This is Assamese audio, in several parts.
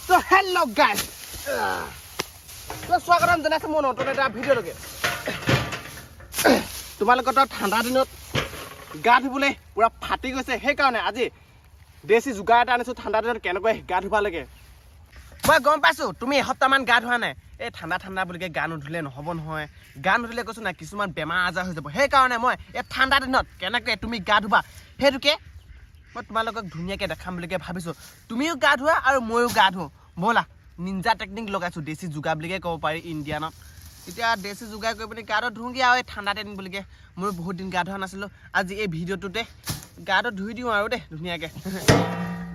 So hello guys. So স্বাগতম জনাইছো মোৰ নতুন এটা ভিডিঅ'লৈকে। তোমালোকৰ ঠাণ্ডা দিনত গা ধুবলৈ পুৰা ফাটি গৈছে সেইকাৰণে আজি দেশী যোগাৰ এটা আনিছো ঠাণ্ডা দিনত কেনেকৈ গা ধুব লাগে। মই গম পাইছো তুমি এসপ্তাহমান গা ধোৱা নাই। এই ঠাণ্ডা বুলিকে গা নুধুলে নহ'ব নহয়। গা নুধুলে কৈছো না কিছুমান বেমাৰ আজাৰ হৈ যাব। সেইকাৰণে মই এই ঠাণ্ডা দিনত কেনেকৈ তুমি গা ধুবা সেইটোকে মই তোমালোকক ধুনীয়াকৈ দেখাম বুলিকে ভাবিছোঁ। তুমিও গা ধোৱা আৰু ময়ো গা ধুওঁ ব'লা। নিঞ্জা টেকনিক লগাইছোঁ দেশী যোগা বুলিকে ক'ব পাৰি ইণ্ডিয়ানত। এতিয়া দেশী যোগাৰ কৰি পিনি গাটো ধুওঁগৈ আৰু এই ঠাণ্ডা দিন বুলিকে মই বহুত দিন গা ধোৱা নাছিলোঁ। আজি এই ভিডিঅ'টোতে গাটো ধুই দিওঁ আৰু দেই ধুনীয়াকৈ।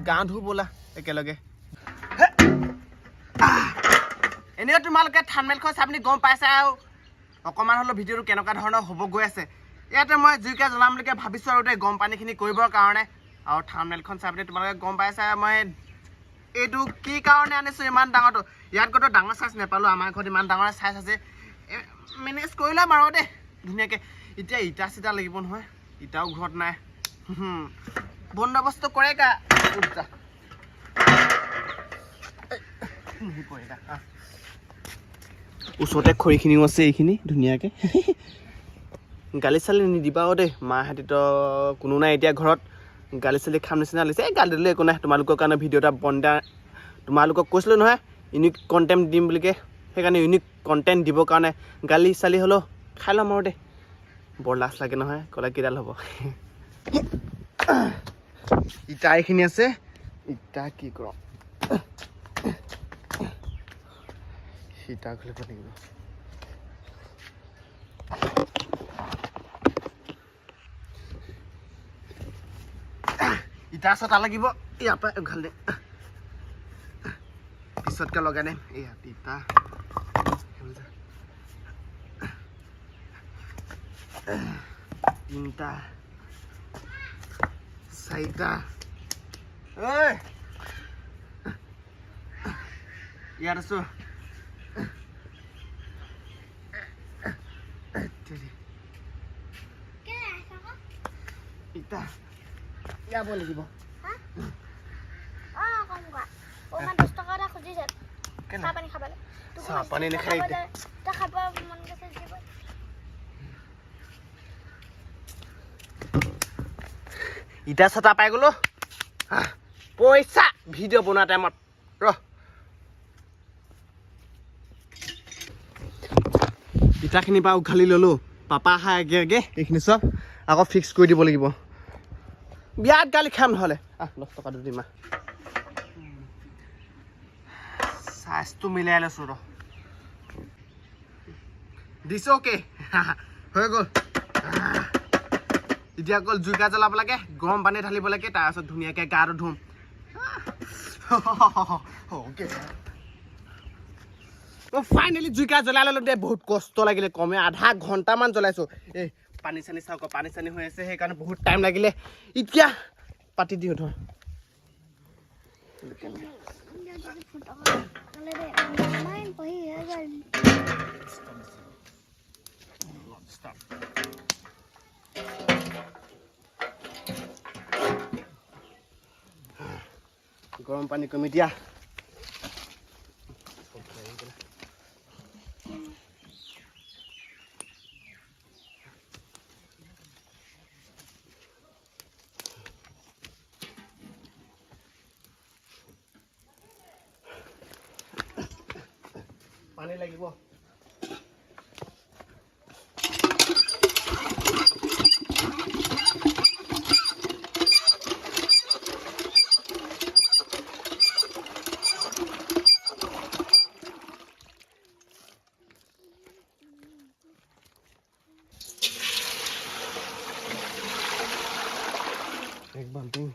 গা ধুওঁ ব'লা একেলগে। এনেও তোমালোকে থাম্বনেইলখন চাই পিনি গম পাইছা আৰু অকণমান হ'লেও ভিডিঅ'টো কেনেকুৱা ধৰণৰ হ'ব গৈ আছে। ইয়াতে মই জুইকা জ্বলাম বুলিকে ভাবিছোঁ আৰু দেই গৰম পানীখিনি কৰিবৰ কাৰণে। আৰু থাম্বনেইলখন চাই পিনি তোমালোকে গম পাইছা মই এইটো কি কাৰণে আনিছোঁ ইমান ডাঙৰটো। ইয়াত গ'তো ডাঙৰ চাইজ নাপালোঁ। আমাৰ ঘৰত ইমান ডাঙৰ চাইজ আছে। মেনেজ কৰি ল'ম আৰু দেই ধুনীয়াকৈ। এতিয়া ইটা চিটা লাগিব নহয়। ইটাও ঘৰত নাই। বন্দবস্ত কৰে কা ওচৰতে খৰিখিনিও আছে এইখিনি ধুনীয়াকৈ। গালি চালি নিদিবা আৰু দেই। মাহঁতিতো কোনো নাই এতিয়া ঘৰত। গালি চালি খাম নিচিনা লাগিছে। এই গালি দিলে একো নাই। তোমালোকৰ কাৰণে ভিডিঅ' এটা বন্ধা তোমালোকক কৈছিলোঁ নহয় ইউনিক কণ্টেণ্ট দিম বুলিকে। সেইকাৰণে ইউনিক কণ্টেণ্ট দিবৰ কাৰণে গালি চালি হ'লেও খাই ল'ম আৰু দেই। বৰ লাজ লাগে নহয় ক'লে কিডাল হ'ব। ইটা এইখিনি আছে। ইটা কি কৰোঁ ইটা খুলিব লাগিব। ইটা চটা লাগিব ইয়াৰ পৰা উঘাল দে পিছতকে লগাই দিম। ইয়াত ইটা তিনিটা চাৰিটা ইয়াত আছো। ইটা যাব লাগিব। চাহ পানী নাখাই ইটা চাটা পাই গ'লো। পইচা ভিডিঅ' বনোৱা টাইমত ইটাখিনি পৰা উঘালি ল'লোঁ। পাপা আহা আগে আগে এইখিনি চব আকৌ ফিক্স কৰি দিব লাগিব। বিয়াত গালি খাম নহ'লে। 10 টকা দিম। চাইজটো মিলাই লৈছোঁ দিছোঁ। অ'কে হৈ গ'ল। এতিয়া অকল জুইকা জ্বলাব লাগে, গৰম পানী ঢালিব লাগে, তাৰপিছত ধুনীয়াকৈ গাটো ধুম। ফাইনেলি জুইকা জ্বলাই ল'লোঁ দেই। বহুত কষ্ট লাগিলে। কমে আধা ঘণ্টামান জ্বলাইছোঁ। এই পানী চানী চাওক পানী চানী হৈ আছে সেইকাৰণে বহুত টাইম লাগিলে। এতিয়া পাতি দিওঁ ধৰ। গৰম পানী কমি দিয়া। পানী লাগিব। এক বাল্টিং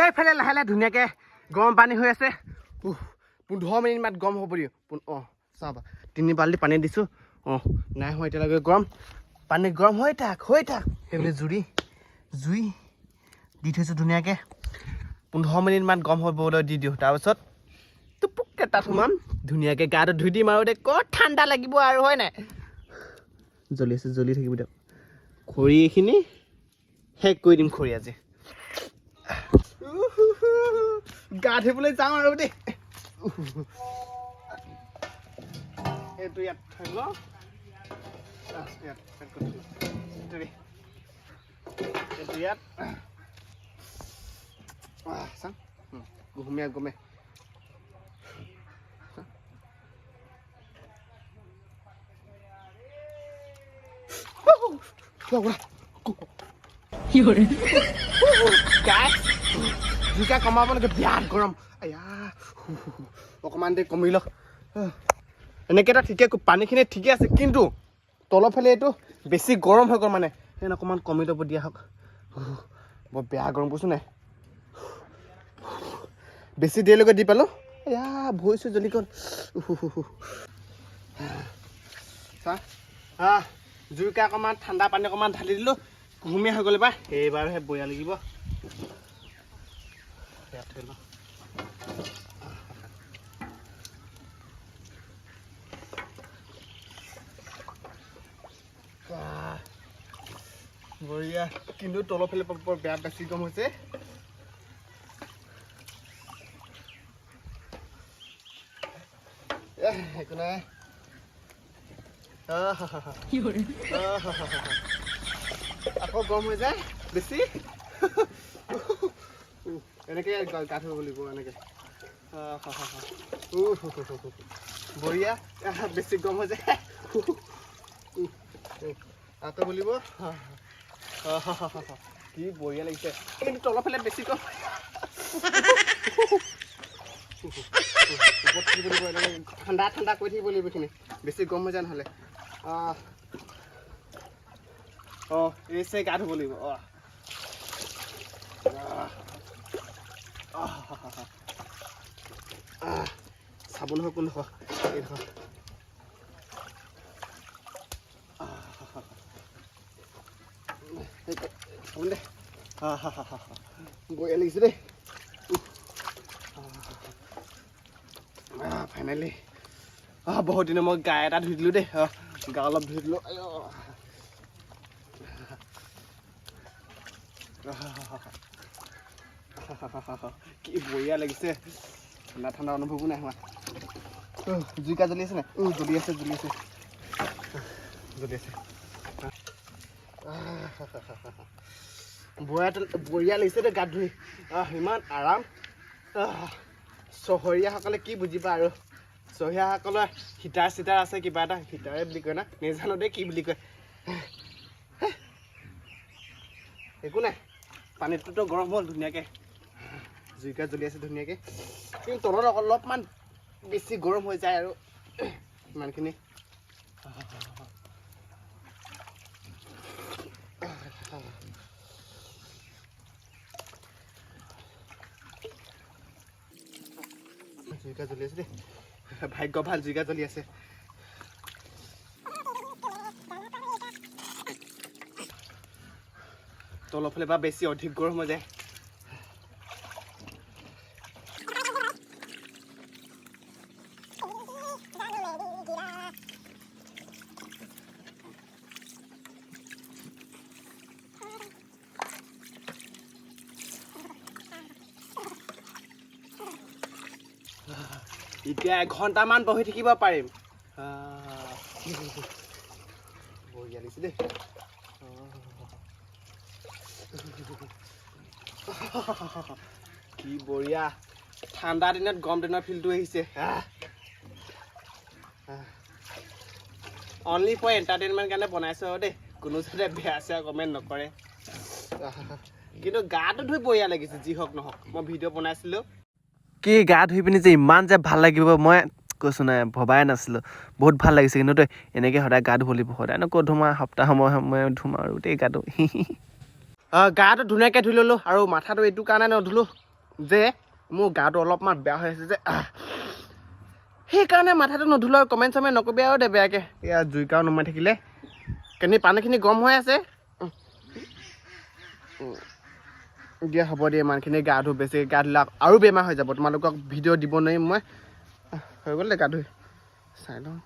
এইফালে লাহে লাহে ধুনীয়াকৈ গৰম পানী হৈ আছে। 15 মিনিটমান গৰম হ'ব দিওঁ। চাবা 3 বাল্টি পানী দিছোঁ। নাই হোৱা এতিয়ালৈকে গৰম পানী। গৰম হৈ থাক সেইবুলি জুই দি থৈছোঁ ধুনীয়াকৈ। 15 মিনিটমান গৰম হ'বলৈ দি দিওঁ। তাৰপিছত টুপুককৈ তাত সোমাম ধুনীয়াকৈ গাটো ধুই দিম আৰু দে ক'ত ঠাণ্ডা লাগিব আৰু হয় নাই জ্বলি আছে জ্বলি থাকিব দিয়ক খৰি এইখিনি শেষ কৰি দিম খৰি আজি গা ধুবলৈ যাওঁ আৰু দেই এইটো ইয়াত থৈ লওঁ এইটো ইয়াত চাওঁ কুহুমীয়া গমে জুইকা কমাব লাগে বিৰাট গৰম অকণমান দেৰি কমি লওক এনেকৈ এটা ঠিকে পানীখিনি ঠিকে আছে কিন্তু তলৰ ফালে এইটো বেছি গৰম হৈ গ'ল মানে সেই অকণমান কমি ল'ব দিয়া হওক বৰ বেয়া গৰম কৈছোঁ নাই বেছি দেৰিলৈকে দি পালোঁ এয়া ভৰিছোঁ জ্বলি গ'ল চা জুইকা অকণমান ঠাণ্ডা পানী অকণমান ঢালি দিলোঁ কুহুমীয়া হৈ গ'ল এইবাৰহে বঢ়িয়া লাগিব বঢ়িয়া কিন্তু তলৰ ফালে বৰ বেয়া বেছি গৰম হৈছে একো নাই আকৌ গৰম হৈ যায় বেছি এনেকৈ গা ধুব লাগিব এনেকৈ বঢ়িয়া বেছি গৰম হৈ যায় আকৌ বুলিব কি বঢ়িয়া লাগিছে কিন্তু তলৰ ফালে বেছি গৰম ওপৰত থাকিব লাগিব এনেকৈ ঠাণ্ডা ঠাণ্ডা কৰি থাকিব লাগিব এইখিনি বেছি গৰম হৈ যায় নহ'লে এই গা ধুব লাগিব চাবোন হয় কোন হয় এই চাবোন দে বঢ়িয়া লাগিছে দেই ফাইনেলি বহুত দিনৰ মই গা এটা ধুই দিলোঁ দেই গা অলপ ধুই দিলোঁ কি বঢ়িয়া লাগিছে ঠাণ্ডা ঠাণ্ডা অনুভৱো নাই হোৱা জুইকা জ্বলি আছে নাই জ্বলি আছে জ্বলি আছে জ্বলি আছে বঢ়িয়া লাগিছে দেই গাত ধুই ইমান আৰাম চহৰীয়াসকলে কি বুজিবা আৰু চহৰীয়াসকলৰ হিটাৰ চিটাৰ আছে কিবা এটা হিটাৰে বুলি কয় না নেজানো দেই কি বুলি কয় একো নাই পানীটোতো গৰম হ'ল ধুনীয়াকৈ জুইকা জ্বলি আছে ধুনীয়াকৈ কিন্তু তলত অলপমান বেছি গৰম হৈ যায় আৰু ইমানখিনি জুইকা জ্বলি আছে দেই ভাগ্য ভাল জুইকা জ্বলি আছে তলৰ ফালে বা বেছি অধিক গৰম হৈ যায় এতিয়া এঘণ্টামান বহি থাকিব পাৰিম বঢ়িয়া লাগিছে দেই কি বঢ়িয়া ঠাণ্ডা দিনত গৰম দিনৰ ফিলটো আহিছে অনলি ফৰ এণ্টাৰটেইনমেণ্ট কাৰণে বনাইছোঁ আৰু দেই কোনো যাতে বেয়া চেয়া কমেণ্ট নকৰে কিন্তু গাটো ধুই বঢ়িয়া লাগিছে যি হওক নহওক মই ভিডিঅ' বনাইছিলোঁ কি গা ধুই পিনি যে ইমান যে ভাল লাগিব মই কৈছোঁ নাই ভবাই নাছিলোঁ বহুত ভাল লাগিছে কিন্তু তই এনেকৈ সদায় গা ধুব লাগিব সদায় ক'ত ধুম সপ্তাহ সময় ধুম আৰু দেই গাটো গাটো ধুনীয়াকৈ ধুই ল'লোঁ আৰু মাথাটো এইটো কাৰণে নধুলোঁ যে মোৰ গাটো অলপমান বেয়া হৈ আছে যে সেইকাৰণে মাথাটো নধুলোঁ আৰু কমেণ্ট চমেণ্ট নকবি আৰু দে বেয়াকৈ এয়া জুইকাও নমাই থাকিলে পানীখিনি গৰম হৈ আছে দিয়া হ'ব দিয়া ইমানখিনি গা ধুওঁ বেছিকৈ গা ধুলে আৰু বেমাৰ হৈ যাব তোমালোকক ভিডিঅ' দিব নোৱাৰিম মই হৈ গ'ল দে গা ধুই চাই লওঁ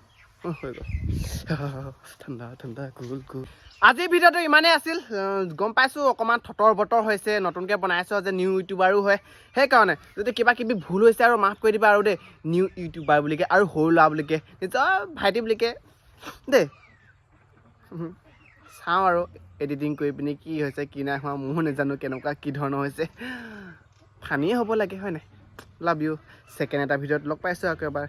হৈ গ'ল ঠাণ্ডা ঠাণ্ডা কুল কুল আজিৰ ভিডিঅ'টো ইমানেই আছিল গম পাইছোঁ অকণমান থতৰ বতৰ হৈছে নতুনকৈ বনাইছোঁ যে নিউ ইউটিউবাৰো হয় সেইকাৰণে যদি কিবা কিবি ভুল হৈছে আৰু মাফ কৰি দিবা আৰু দেই নিউ ইউটিউবাৰ বুলিকে আৰু সৰু ল'ৰা বুলিকে নিজৰ ভাইটি বুলিকে দেই চাওঁ আৰু এডিটিং কৰি পিনি কি হৈছে কি নাই হোৱা ময়ো নাজানো কেনেকুৱা কি ধৰণৰ হৈছে ফানিয়ে হ'ব লাগে হয় নাই লাভ ইউ ছেকেণ্ড এটা ভিডিঅ'ত লগ পাইছোঁ আকৌ এবাৰ